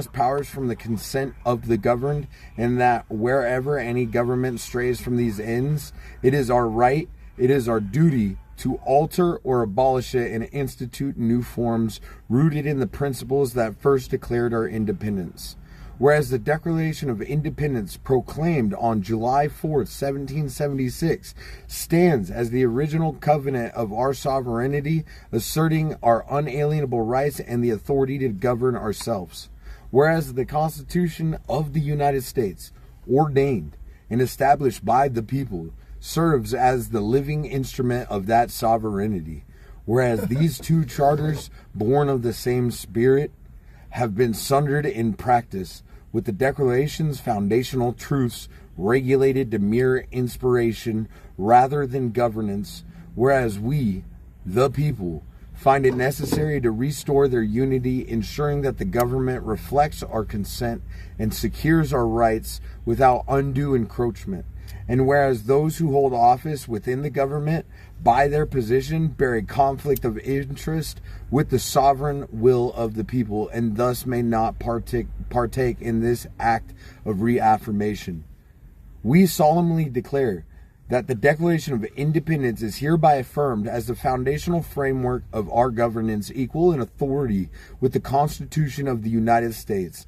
powers from the consent of the governed, and that wherever any government strays from these ends, it is our right, it is our duty to alter or abolish it and institute new forms rooted in the principles that first declared our independence. Whereas the Declaration of Independence, proclaimed on July 4th, 1776, stands as the original covenant of our sovereignty, asserting our unalienable rights and the authority to govern ourselves. Whereas the Constitution of the United States, ordained and established by the people, serves as the living instrument of that sovereignty. Whereas these two charters, born of the same spirit, have been sundered in practice, with the Declaration's foundational truths regulated to mere inspiration rather than governance, whereas we, the people, find it necessary to restore their unity, ensuring that the government reflects our consent and secures our rights without undue encroachment. And whereas those who hold office within the government, by their position, bear a conflict of interest with the sovereign will of the people, and thus may not partake in this act of reaffirmation. We solemnly declare that the Declaration of Independence is hereby affirmed as the foundational framework of our governance, equal in authority with the Constitution of the United States.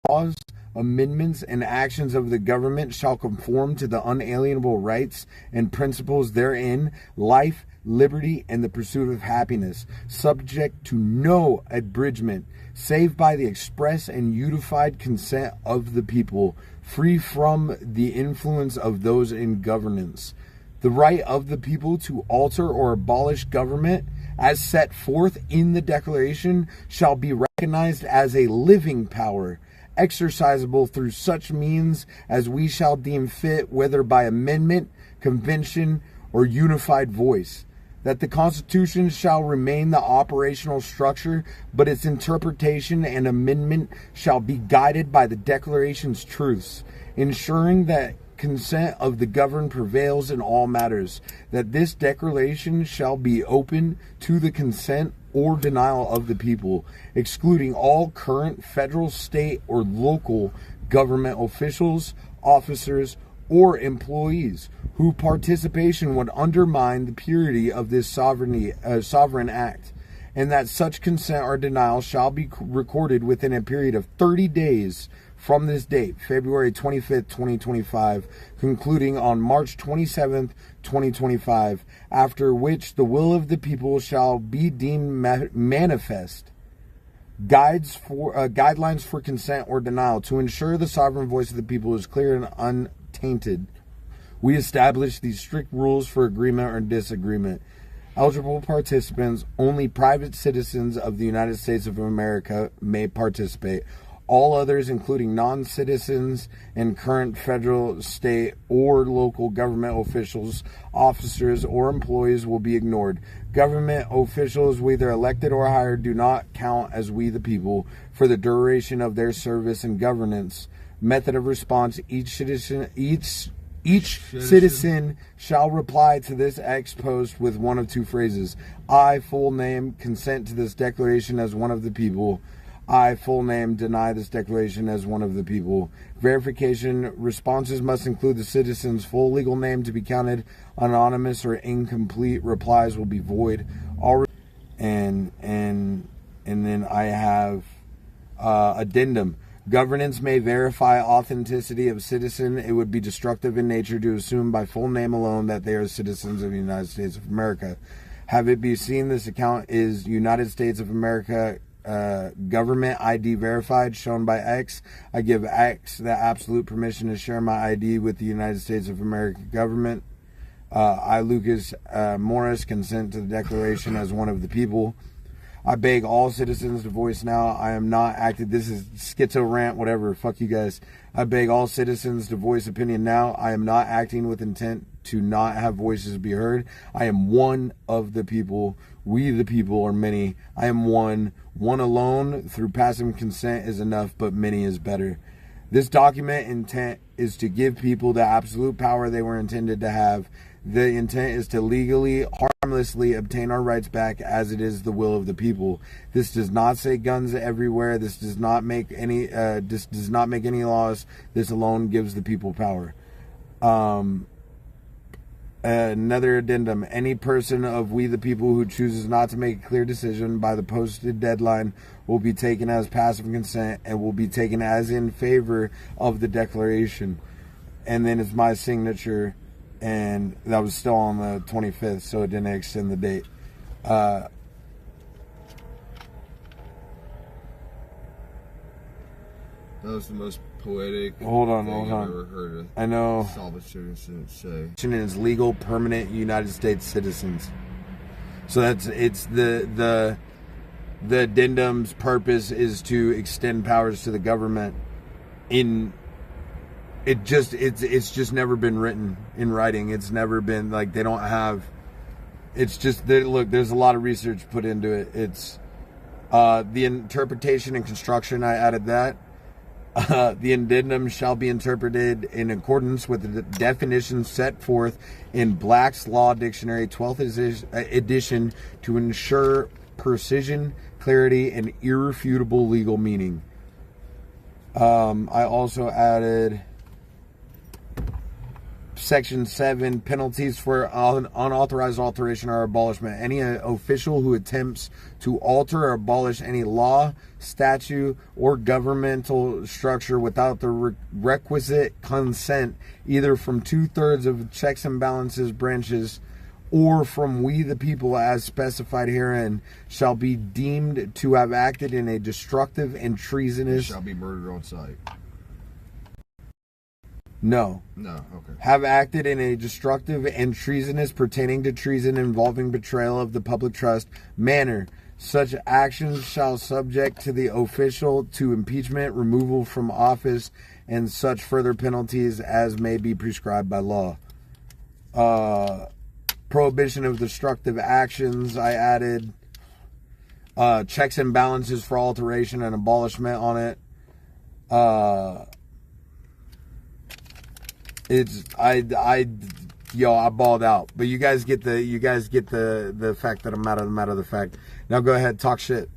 Laws, amendments, and actions of the government shall conform to the unalienable rights and principles therein, life, liberty, and the pursuit of happiness, subject to no abridgment, save by the express and unified consent of the people, free from the influence of those in governance. The right of the people to alter or abolish government, as set forth in the Declaration, shall be recognized as a living power, exercisable through such means as we shall deem fit, whether by amendment, convention, or unified voice. That the Constitution shall remain the operational structure, but its interpretation and amendment shall be guided by the Declaration's truths, ensuring that consent of the governed prevails in all matters. That this Declaration shall be open to the consent or denial of the people, excluding all current federal, state, or local government officials, officers, or employees whose participation would undermine the purity of this sovereign act, and that such consent or denial shall be recorded within a period of 30 days from this date, February 25th, 2025, concluding on March 27th, 2025, after which the will of the people shall be deemed manifest. Guidelines for consent or denial to ensure the sovereign voice of the people is clear and untainted. We establish these strict rules for agreement or disagreement. Eligible participants, only private citizens of the United States of America may participate. All others, including non-citizens and current federal, state, or local government officials, officers, or employees, will be ignored. Government officials, whether elected or hired, do not count as we the people for the duration of their service and governance. Method of response: each citizen shall reply to this ex post with one of two phrases: I, full name, consent to this declaration as one of the people. I, full name, deny this declaration as one of the people. Verification responses must include the citizen's full legal name to be counted. Anonymous or incomplete replies will be void. And then I have addendum. Governance may verify authenticity of citizen. It would be destructive in nature to assume by full name alone that they are citizens of the United States of America. Have it be seen this account is United States of America government ID verified, shown by X. I give X the absolute permission to share my ID with the United States of America government. I, Lucas Morris, consent to the declaration as one of the people. I beg all citizens to voice now. I am not acting. This is schizo rant, whatever. Fuck you guys. I beg all citizens to voice opinion now. I am not acting with intent to not have voices be heard. I am one of the people. We the people are many. I am one. One alone through passive consent is enough, but many is better. This document intent is to give people the absolute power they were intended to have. The intent is to legally, harmlessly obtain our rights back as it is the will of the people. This does not say guns everywhere. This does not make any laws. This alone gives the people power. Another addendum. Any person of we the people who chooses not to make a clear decision by the posted deadline will be taken as passive consent and will be taken as in favor of the declaration. And then it's my signature, and that was still on the 25th, so it didn't extend the date. That was the most poetic hold on. I've ever heard of. I know. Solid citizens say. Is legal, permanent United States citizens. So it's the addendum's purpose is to extend powers to the government. It's just never been written in writing. It's never been like they don't have. It's just look. There's a lot of research put into it. It's the interpretation and construction. I added that. The addendum shall be interpreted in accordance with the definitions set forth in Black's Law Dictionary, 12th edition, to ensure precision, clarity, and irrefutable legal meaning. I also added Section 7, penalties for unauthorized alteration or abolishment. Any official who attempts to alter or abolish any law, statute, or governmental structure without the requisite consent, either from 2/3 of checks and balances branches or from we the people as specified herein, shall be deemed to have acted in a destructive and treasonous... Shall be murdered on sight. No. No, okay. Have acted in a destructive and treasonous, pertaining to treason involving betrayal of the public trust, manner. Such actions shall subject to the official to impeachment, removal from office, and such further penalties as may be prescribed by law. Prohibition of destructive actions, I added. Checks and balances for alteration and abolishment on it. I balled out, but you guys get the fact that I'm out of the fact. Now go ahead, talk shit.